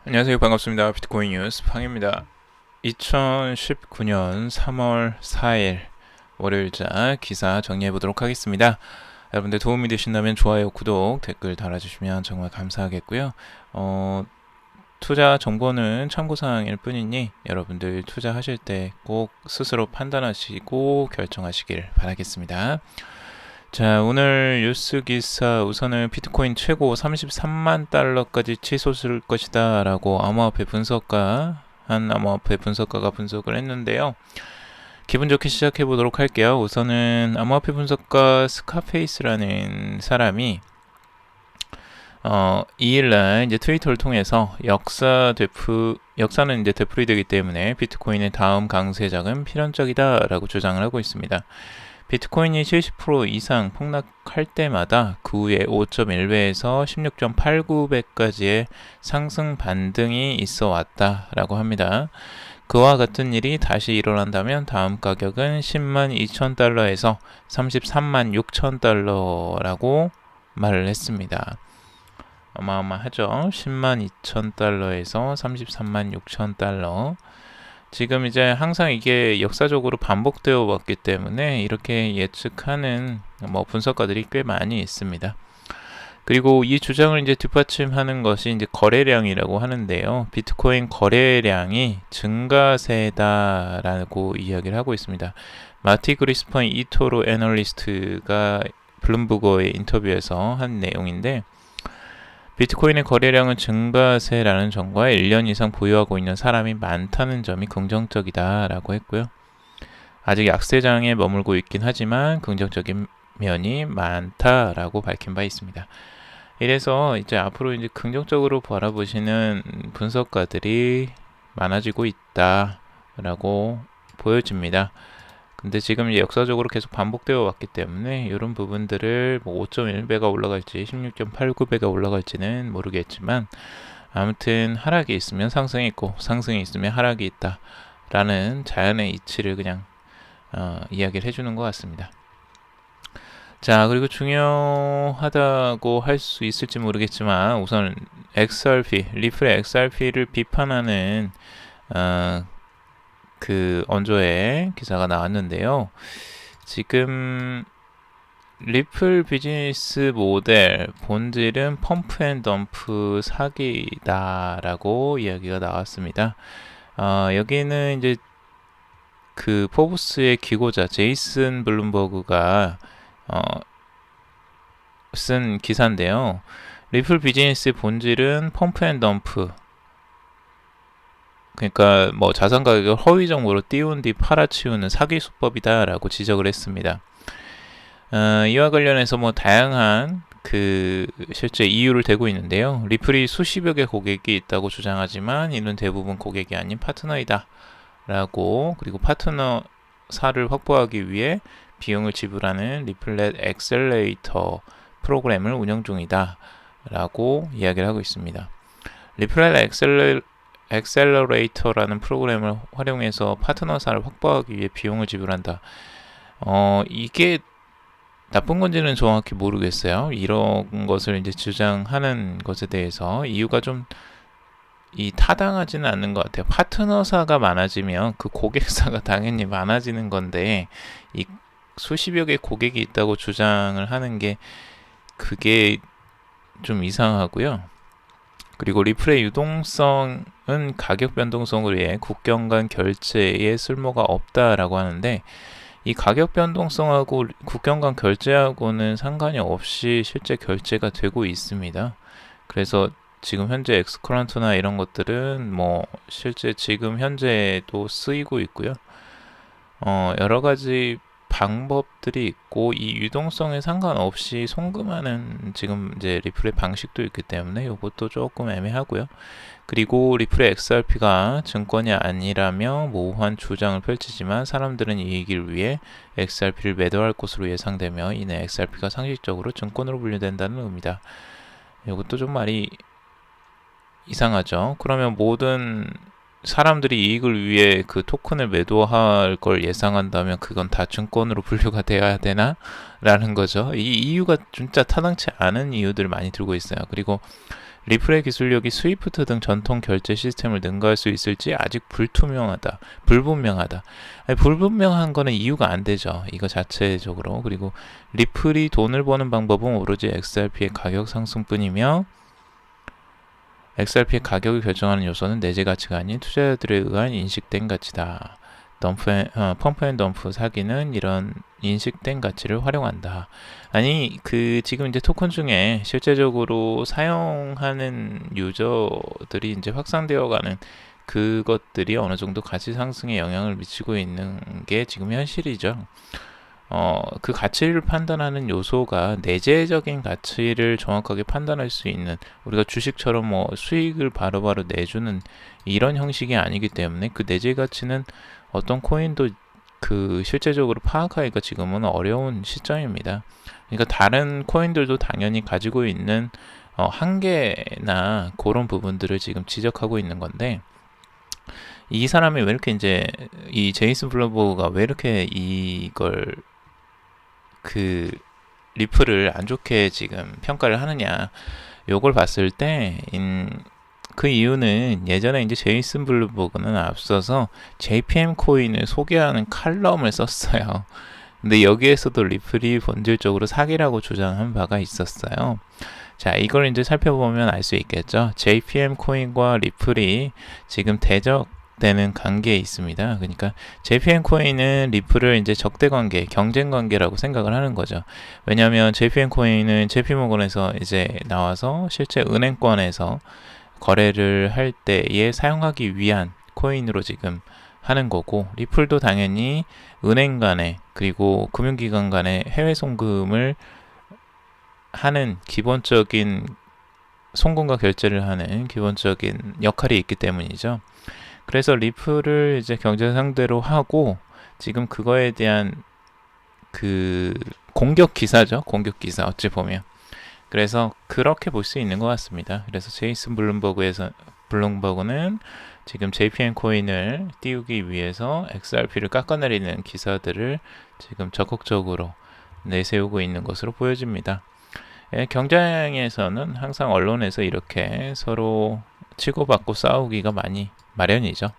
안녕하세요. 반갑습니다. 비트코인 뉴스 팡입니다. 2019년 3월 4일 월요일자 기사 정리해 보도록 하겠습니다. 여러분들 도움이 되신다면 좋아요, 구독, 댓글 달아주시면 정말 감사하겠고요. 투자 정보는 참고사항일 뿐이니 여러분들 투자하실 때 꼭 스스로 판단하시고 결정하시길 바라겠습니다. 자, 오늘 뉴스 기사 우선은 비트코인 최고 33만 달러까지 치솟을 것이다 라고 한 암호화폐 분석가가 분석을 했는데요. 기분 좋게 시작해 보도록 할게요. 우선은 암호화폐 분석가 스카페이스라는 사람이 2일날 이제 트위터를 통해서 역사는 이제 되풀이되기 때문에 비트코인의 다음 강세장은 필연적이다라고 주장을 하고 있습니다. 비트코인이 70% 이상 폭락할 때마다 그 후에 5.1배에서 16.89배까지의 상승 반등이 있어 왔다라고 합니다. 그와 같은 일이 다시 일어난다면 다음 가격은 10만 2천 달러에서 33만 6천 달러라고 말을 했습니다. 어마어마하죠. 10만 2천 달러에서 33만 6천 달러. 지금 이제 항상 이게 역사적으로 반복되어 왔기 때문에 이렇게 예측하는 분석가들이 꽤 많이 있습니다. 그리고 이 주장을 이제 뒷받침하는 것이 이제 거래량이라고 하는데요. 비트코인 거래량이 증가세다라고 이야기를 하고 있습니다. 마티 그리스펀 이토로 애널리스트가 블룸버그의 인터뷰에서 한 내용인데, 비트코인의 거래량은 증가세라는 점과 1년 이상 보유하고 있는 사람이 많다는 점이 긍정적이다라고 했고요. 아직 약세장에 머물고 있긴 하지만 긍정적인 면이 많다라고 밝힌 바 있습니다. 이래서 이제 앞으로 이제 긍정적으로 바라보시는 분석가들이 많아지고 있다라고 보여집니다. 근데 지금 이제 역사적으로 계속 반복되어 왔기 때문에 이런 부분들을 5.1배가 올라갈지 16.89배가 올라갈지는 모르겠지만, 아무튼 하락이 있으면 상승이 있고 상승이 있으면 하락이 있다 라는 자연의 이치를 그냥 이야기를 해주는 것 같습니다. 자, 그리고 중요하다고 할 수 있을지 모르겠지만 우선 리플의 XRP를 비판하는 그 언저의 기사가 나왔는데요. 지금 리플 비즈니스 모델 본질은 펌프 앤 덤프 사기다라고 이야기가 나왔습니다. 여기는 이제 그 포브스의 기고자 제이슨 블룸버그가 쓴 기사인데요. 리플 비즈니스의 본질은 펌프 앤 덤프, 그러니까 자산 가격을 허위 정보로 띄운 뒤 팔아치우는 사기 수법이다라고 지적을 했습니다. 이와 관련해서 다양한 실제 이유를 대고 있는데요. 리플이 수십여 개 고객이 있다고 주장하지만 이는 대부분 고객이 아닌 파트너이다 라고, 그리고 파트너사를 확보하기 위해 비용을 지불하는 리플렛 엑셀레이터 프로그램을 운영 중이다 라고 이야기를 하고 있습니다. 리플렛 엑셀러레이터라는 프로그램을 활용해서 파트너사를 확보하기 위해 비용을 지불한다. 이게 나쁜 건지는 정확히 모르겠어요. 이런 것을 이제 주장하는 것에 대해서 이유가 좀 타당하지는 않는 것 같아요. 파트너사가 많아지면 그 고객사가 당연히 많아지는 건데, 이 수십여 개 고객이 있다고 주장을 하는 게 그게 좀 이상하고요. 그리고 리플의 유동성은 가격 변동성을 위해 국경 간 결제에 쓸모가 없다라고 하는데, 이 가격 변동성하고 국경 간 결제하고는 상관이 없이 실제 결제가 되고 있습니다. 그래서 지금 현재 엑스커런트나 이런 것들은 실제 지금 현재도 쓰이고 있고요. 여러 가지 방법들이 있고 이 유동성에 상관없이 송금하는 지금 이제 리플의 방식도 있기 때문에 이것도 조금 애매하고요. 그리고 리플의 XRP가 증권이 아니라며 모호한 주장을 펼치지만 사람들은 이익을 위해 XRP를 매도할 것으로 예상되며 이내 XRP가 상식적으로 증권으로 분류된다는 의미다. 이것도 좀 말이 이상하죠. 그러면 모든 사람들이 이익을 위해 그 토큰을 매도할 걸 예상한다면 그건 다 증권으로 분류가 돼야 되나? 라는 거죠. 이 이유가 진짜 타당치 않은 이유들 많이 들고 있어요. 그리고 리플의 기술력이 스위프트 등 전통 결제 시스템을 능가할 수 있을지 아직 불분명하다. 아니, 불분명한 거는 이유가 안 되죠. 이거 자체적으로. 그리고 리플이 돈을 버는 방법은 오로지 XRP의 가격 상승뿐이며 XRP의 가격을 결정하는 요소는 내재 가치가 아닌 투자자들에 의한 인식된 가치다. 펌프 앤 덤프 사기는 이런 인식된 가치를 활용한다. 아니, 지금 이제 토큰 중에 실제적으로 사용하는 유저들이 이제 확산되어 가는 그것들이 어느 정도 가치 상승에 영향을 미치고 있는 게 지금 현실이죠. 그 가치를 판단하는 요소가 내재적인 가치를 정확하게 판단할 수 있는, 우리가 주식처럼 뭐 수익을 바로바로 내주는 이런 형식이 아니기 때문에 그 내재 가치는 어떤 코인도 그 실제적으로 파악하기가 지금은 어려운 시점입니다. 그러니까 다른 코인들도 당연히 가지고 있는 한계나 그런 부분들을 지금 지적하고 있는 건데, 이 사람이 왜 이렇게 이제 이 제이슨 블럼버그가 왜 이렇게 이걸 그 리플을 안 좋게 지금 평가를 하느냐, 요걸 봤을 때 그 이유는 예전에 이제 제이슨 블룸버그는 앞서서 JPM 코인을 소개하는 칼럼을 썼어요. 근데 여기에서도 리플이 본질적으로 사기라고 주장한 바가 있었어요. 자, 이걸 이제 살펴보면 알 수 있겠죠. JPM 코인과 리플이 지금 대적되는 관계에 있습니다. 그러니까 JPM 코인은 리플을 이제 적대 관계, 경쟁 관계라고 생각을 하는 거죠. 왜냐하면 JPM 코인은 JP모건에서 이제 나와서 실제 은행권에서 거래를 할 때에 사용하기 위한 코인으로 지금 하는 거고, 리플도 당연히 은행 간에 그리고 금융기관 간에 해외 송금을 하는 기본적인 송금과 결제를 하는 기본적인 역할이 있기 때문이죠. 그래서 리플을 이제 경제 상대로 하고 지금 그거에 대한 그 공격 기사죠. 공격 기사 어찌 보면. 그래서 그렇게 볼 수 있는 것 같습니다. 그래서 제이슨 블룸버그는 지금 JPM 코인을 띄우기 위해서 XRP를 깎아내리는 기사들을 지금 적극적으로 내세우고 있는 것으로 보여집니다. 경쟁에서는 항상 언론에서 이렇게 서로 치고받고 싸우기가 많이 마련이죠.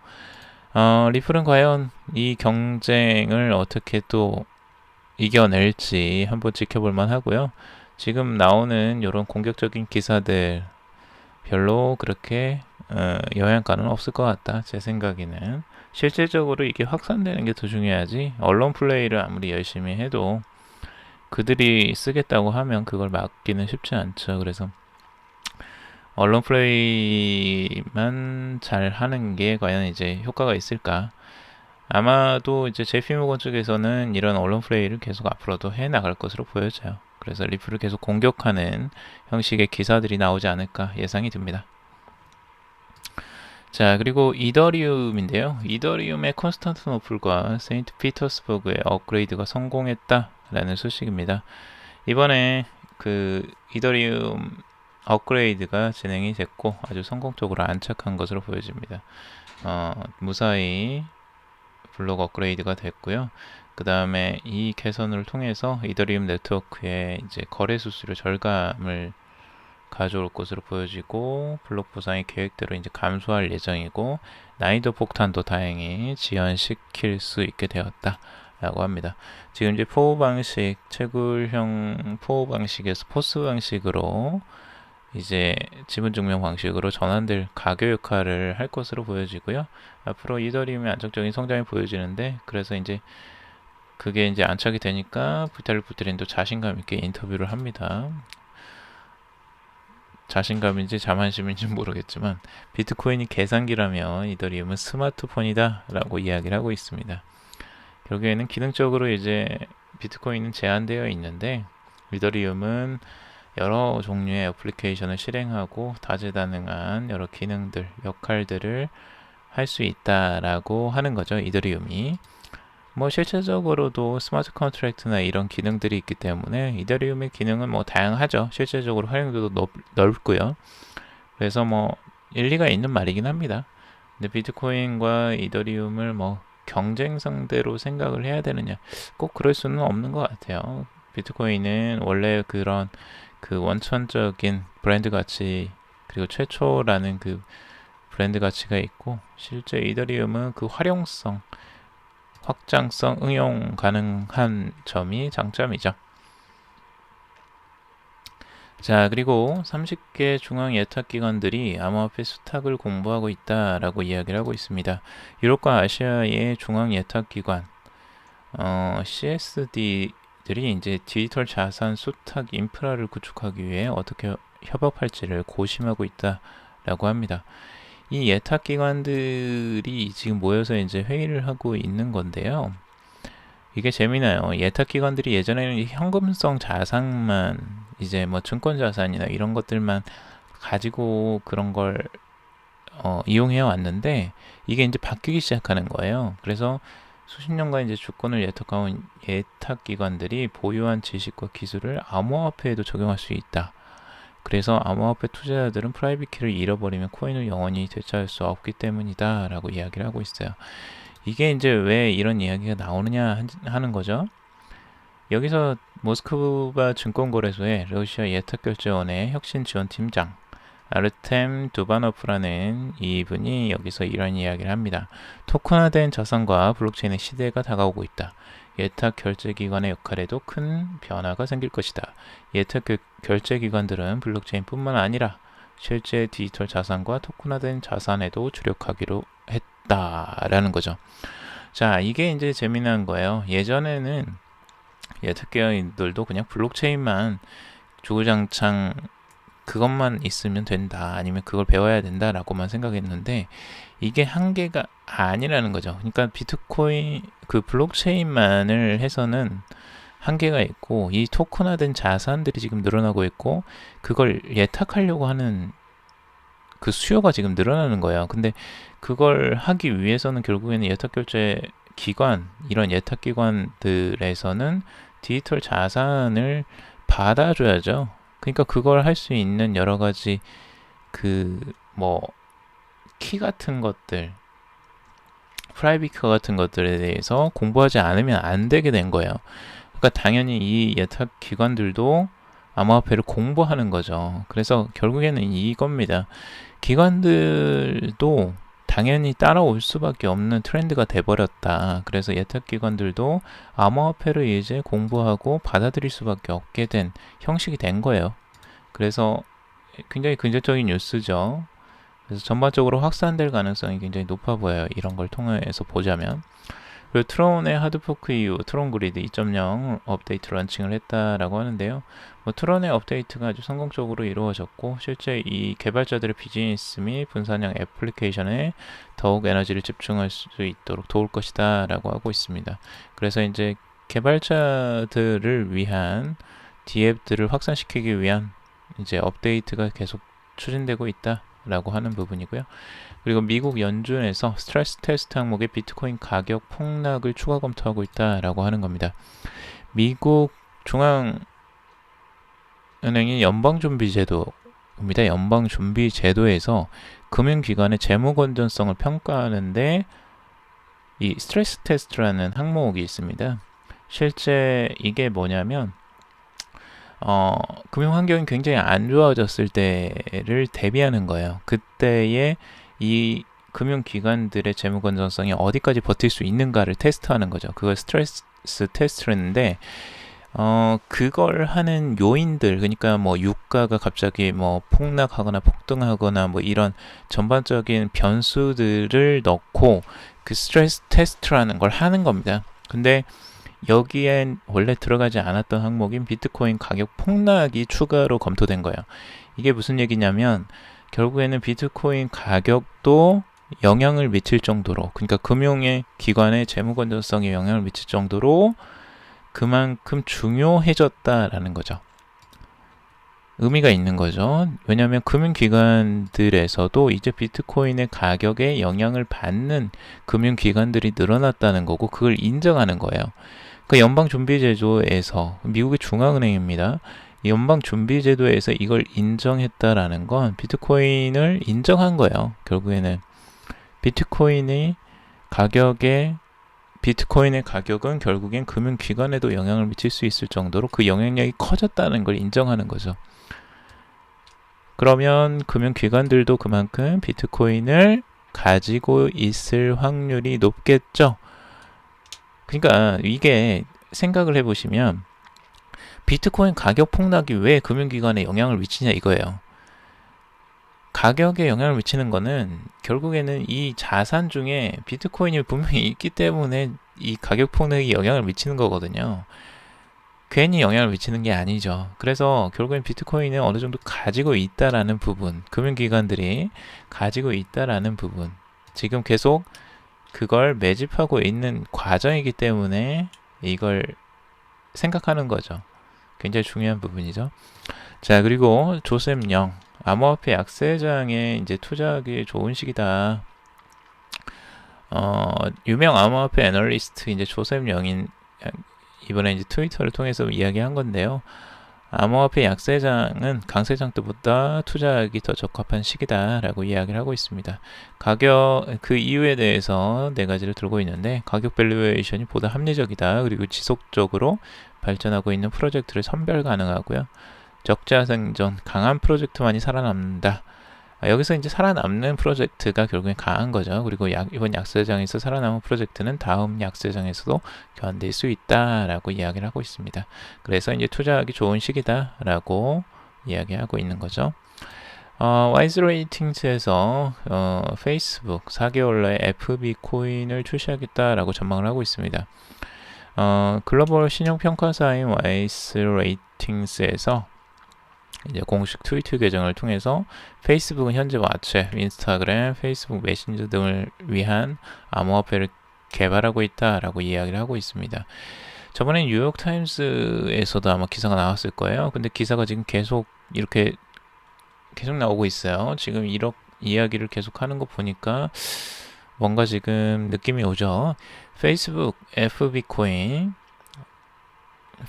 리플은 과연 이 경쟁을 어떻게 또 이겨낼지 한번 지켜볼만 하고요. 지금 나오는 이런 공격적인 기사들 별로 그렇게 영향가는 없을 것 같다. 제 생각에는 실질적으로 이게 확산되는 게 더 중요하지, 언론 플레이를 아무리 열심히 해도 그들이 쓰겠다고 하면 그걸 막기는 쉽지 않죠. 그래서 언론 플레이만 잘 하는 게 과연 이제 효과가 있을까? 아마도 이제 JP모건 쪽에서는 이런 언론 플레이를 계속 앞으로도 해 나갈 것으로 보여져요. 그래서 리플을 계속 공격하는 형식의 기사들이 나오지 않을까 예상이 듭니다. 자, 그리고 이더리움인데요. 이더리움의 콘스탄티노플과 세인트 피터스버그의 업그레이드가 성공했다라는 소식입니다. 이번에 그 이더리움 업그레이드가 진행이 됐고 아주 성공적으로 안착한 것으로 보여집니다. 무사히 블록 업그레이드가 됐고요. 그 다음에 이 개선을 통해서 이더리움 네트워크의 이제 거래 수수료 절감을 가져올 것으로 보여지고, 블록 보상이 계획대로 이제 감소할 예정이고, 난이도 폭탄도 다행히 지연시킬 수 있게 되었다라고 합니다. 지금 이제 포우 방식, 채굴형 포우 방식에서 포스 방식으로 이제 지분 증명 방식으로 전환될 가교 역할을 할 것으로 보여지고요. 앞으로 이더리움의 안정적인 성장이 보여지는데, 그래서 이제 그게 이제 안착이 되니까 비탈 부테린도 자신감 있게 인터뷰를 합니다. 자신감인지 자만심인지 모르겠지만 비트코인이 계산기라면 이더리움은 스마트폰이다 라고 이야기를 하고 있습니다. 결국에는 기능적으로 이제 비트코인은 제한되어 있는데 이더리움은 여러 종류의 애플리케이션을 실행하고 다재다능한 여러 기능들, 역할들을 할 수 있다라고 하는 거죠. 이더리움이. 뭐 실질적으로도 스마트 컨트랙트나 이런 기능들이 있기 때문에 이더리움의 기능은 뭐 다양하죠. 실질적으로 활용도도 넓고요. 그래서 뭐 일리가 있는 말이긴 합니다. 근데 비트코인과 이더리움을 뭐 경쟁 상대로 생각을 해야 되느냐, 꼭 그럴 수는 없는 것 같아요. 비트코인은 원래 그런 그 원천적인 브랜드 가치 그리고 최초라는 그 브랜드 가치가 있고, 실제 이더리움은 그 활용성, 확장성, 응용 가능한 점이 장점이죠. 자, 그리고 30개 중앙 예탁기관들이 암호화폐 수탁을 공부하고 있다라고 이야기를 하고 있습니다. 유럽과 아시아의 중앙 예탁기관, CSD들이 이제 디지털 자산 수탁 인프라를 구축하기 위해 어떻게 협업할지를 고심하고 있다라고 합니다. 이 예탁기관들이 지금 모여서 이제 회의를 하고 있는 건데요. 이게 재미나요. 예탁기관들이 예전에는 현금성 자산만 이제 뭐 증권 자산이나 이런 것들만 가지고 그런 걸 이용해 왔는데, 이게 이제 바뀌기 시작하는 거예요. 그래서 수십 년간 이제 주권을 예탁해온 예탁기관들이 보유한 지식과 기술을 암호화폐에도 적용할 수 있다. 그래서 암호화폐 투자자들은 프라이빗 키를 잃어버리면 코인을 영원히 되찾을 수 없기 때문이다 라고 이야기를 하고 있어요. 이게 이제 왜 이런 이야기가 나오느냐 하는 거죠. 여기서 모스크바 증권거래소의 러시아 예탁결제원의 혁신지원팀장 아르템 두바노프라는 이분이 여기서 이런 이야기를 합니다. 토큰화된 자산과 블록체인의 시대가 다가오고 있다. 예탁 결제기관의 역할에도 큰 변화가 생길 것이다. 예탁 결제기관들은 블록체인뿐만 아니라 실제 디지털 자산과 토큰화된 자산에도 주력하기로 했다라는 거죠. 자, 이게 이제 재미난 거예요. 예전에는 예탁기관들도 그냥 블록체인만 주구장창 그것만 있으면 된다, 아니면 그걸 배워야 된다라고만 생각했는데, 이게 한계가 아니라는 거죠. 그러니까 비트코인 그 블록체인만을 해서는 한계가 있고, 이 토큰화된 자산들이 지금 늘어나고 있고, 그걸 예탁하려고 하는 그 수요가 지금 늘어나는 거예요. 근데 그걸 하기 위해서는 결국에는 예탁결제 기관, 이런 예탁기관들에서는 디지털 자산을 받아줘야죠. 그러니까 그걸 할 수 있는 여러 가지 그 뭐 키 같은 것들, 프라이빗 키 같은 것들에 대해서 공부하지 않으면 안 되게 된 거예요. 그러니까 당연히 이 예탁 기관들도 암호화폐를 공부하는 거죠. 그래서 결국에는 이겁니다. 기관들도 당연히 따라올 수밖에 없는 트렌드가 돼버렸다. 그래서 예탁 기관들도 암호화폐를 이제 공부하고 받아들일 수밖에 없게 된 형식이 된 거예요. 그래서 굉장히 긍정적인 뉴스죠. 그래서 전반적으로 확산될 가능성이 굉장히 높아 보여요. 이런 걸 통해서 보자면. 그리고 트론의 하드포크 이후 트론 그리드 2.0 업데이트 런칭을 했다라고 하는데요. 트론의 업데이트가 아주 성공적으로 이루어졌고, 실제 이 개발자들의 비즈니스 및 분산형 애플리케이션에 더욱 에너지를 집중할 수 있도록 도울 것이다 라고 하고 있습니다. 그래서 이제 개발자들을 위한 디앱들을 확산시키기 위한 이제 업데이트가 계속 추진되고 있다 라고 하는 부분이고요. 그리고 미국 연준에서 스트레스 테스트 항목의 비트코인 가격 폭락을 추가 검토하고 있다라고 하는 겁니다. 미국 중앙은행이 연방준비제도입니다. 연방준비제도에서 금융기관의 재무 건전성을 평가하는데 이 스트레스 테스트라는 항목이 있습니다. 실제 이게 뭐냐면 금융 환경이 굉장히 안 좋아졌을 때를 대비하는 거예요. 그때의 이 금융기관들의 재무 건전성이 어디까지 버틸 수 있는가를 테스트하는 거죠. 그걸 스트레스 테스트를 했는데, 그걸 하는 요인들, 그러니까 뭐 유가가 갑자기 뭐 폭락하거나 폭등하거나 뭐 이런 전반적인 변수들을 넣고 그 스트레스 테스트라는 걸 하는 겁니다. 근데 여기엔 원래 들어가지 않았던 항목인 비트코인 가격 폭락이 추가로 검토된 거예요. 이게 무슨 얘기냐면 결국에는 비트코인 가격도 영향을 미칠 정도로, 그러니까 금융의 기관의 재무 건전성에 영향을 미칠 정도로 그만큼 중요해졌다라는 거죠. 의미가 있는 거죠. 왜냐하면 금융기관들에서도 이제 비트코인의 가격에 영향을 받는 금융기관들이 늘어났다는 거고, 그걸 인정하는 거예요. 그 연방준비제도에서, 미국의 중앙은행입니다. 연방준비제도에서 이걸 인정했다라는 건 비트코인을 인정한 거예요. 결국에는 비트코인의 가격은 결국엔 금융기관에도 영향을 미칠 수 있을 정도로 그 영향력이 커졌다는 걸 인정하는 거죠. 그러면 금융기관들도 그만큼 비트코인을 가지고 있을 확률이 높겠죠. 그러니까 이게 생각을 해보시면 비트코인 가격 폭락이 왜 금융기관에 영향을 미치냐 이거예요. 가격에 영향을 미치는 거는 결국에는 이 자산 중에 비트코인이 분명히 있기 때문에 이 가격 폭락이 영향을 미치는 거거든요. 괜히 영향을 미치는 게 아니죠. 그래서 결국엔 비트코인은 어느 정도 가지고 있다라는 부분, 금융기관들이 가지고 있다라는 부분, 지금 계속 그걸 매집하고 있는 과정이기 때문에 이걸 생각하는 거죠. 굉장히 중요한 부분이죠. 자, 그리고 조셉 영, 암호화폐 약세장에 이제 투자하기 좋은 시기다. 유명 암호화폐 애널리스트 이제 조셉 영인 이번에 이제 트위터를 통해서 이야기한 건데요. 암호화폐 약세장은 강세장 때보다 투자하기 더 적합한 시기다라고 이야기를 하고 있습니다. 가격 그 이유에 대해서 네 가지를 들고 있는데 가격 밸류에이션이 보다 합리적이다. 그리고 지속적으로 발전하고 있는 프로젝트를 선별 가능하고요. 적자 생존, 강한 프로젝트만이 살아남는다. 여기서 이제 살아남는 프로젝트가 결국엔 강한 거죠. 그리고 이번 약세장에서 살아남은 프로젝트는 다음 약세장에서도 견딜 수 있다라고 이야기를 하고 있습니다. 그래서 이제 투자하기 좋은 시기다라고 이야기하고 있는 거죠. 와이즈 레이팅스에서 페이스북 4개월 내에 FB 코인을 출시하겠다라고 전망을 하고 있습니다. 글로벌 신용평가사인 와이즈 레이팅스에서 이제 공식 트위터 계정을 통해서 페이스북은 현재 왓츠앱, 인스타그램, 페이스북 메신저 등을 위한 암호화폐를 개발하고 있다라고 이야기를 하고 있습니다. 저번에 뉴욕타임스에서도 아마 기사가 나왔을 거예요. 근데 기사가 지금 계속 이렇게 계속 나오고 있어요. 지금 이렇게 이야기를 계속 하는 거 보니까 뭔가 지금 느낌이 오죠. 페이스북 FB 코인,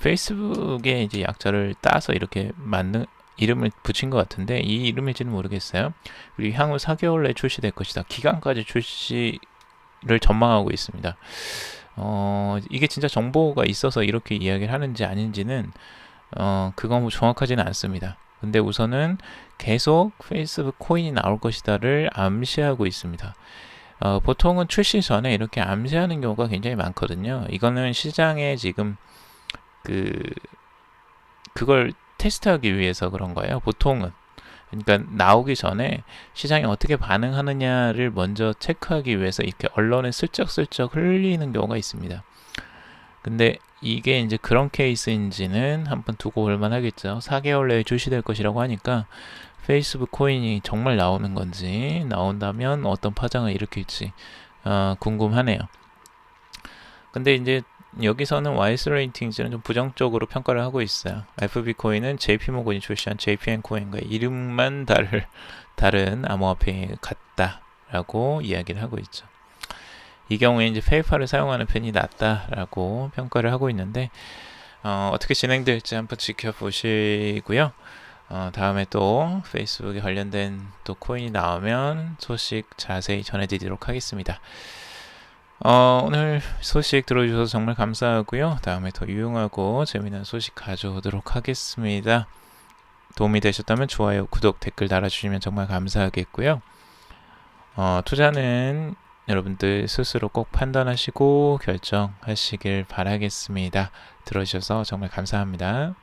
페이스북에 이제 약자를 따서 이렇게 이름을 붙인 것 같은데 이 이름일지는 모르겠어요. 그리고 향후 4개월 내에 출시될 것이다. 기간까지 출시를 전망하고 있습니다. 이게 진짜 정보가 있어서 이렇게 이야기를 하는지 아닌지는 그건 뭐 정확하지는 않습니다. 근데 우선은 계속 페이스북 코인이 나올 것이다를 암시하고 있습니다. 보통은 출시 전에 이렇게 암시하는 경우가 굉장히 많거든요. 이거는 시장에 지금 그걸 테스트하기 위해서 그런 거예요. 보통은. 그러니까 나오기 전에 시장이 어떻게 반응하느냐를 먼저 체크하기 위해서 이렇게 언론에 슬쩍슬쩍 흘리는 경우가 있습니다. 근데 이게 이제 그런 케이스인지는 한번 두고 볼만 하겠죠. 4개월 내에 출시될 것이라고 하니까 페이스북 코인이 정말 나오는 건지, 나온다면 어떤 파장을 일으킬지 궁금하네요. 근데 이제 여기서는 와이스 레이팅즈는 좀 부정적으로 평가를 하고 있어요. FB 코인은 JP모건이 출시한 JPM 코인과 이름만 다른 암호화폐 같다라고 이야기를 하고 있죠. 이 경우에 이제 페이팔을 사용하는 편이 낫다라고 평가를 하고 있는데 어떻게 진행될지 한번 지켜보시고요. 다음에 또 페이스북에 관련된 또 코인이 나오면 소식 자세히 전해드리도록 하겠습니다. 오늘 소식 들어주셔서 정말 감사하고요. 다음에 더 유용하고 재미난 소식 가져오도록 하겠습니다. 도움이 되셨다면 좋아요, 구독, 댓글 달아주시면 정말 감사하겠고요. 투자는 여러분들 스스로 꼭 판단하시고 결정하시길 바라겠습니다. 들어주셔서 정말 감사합니다.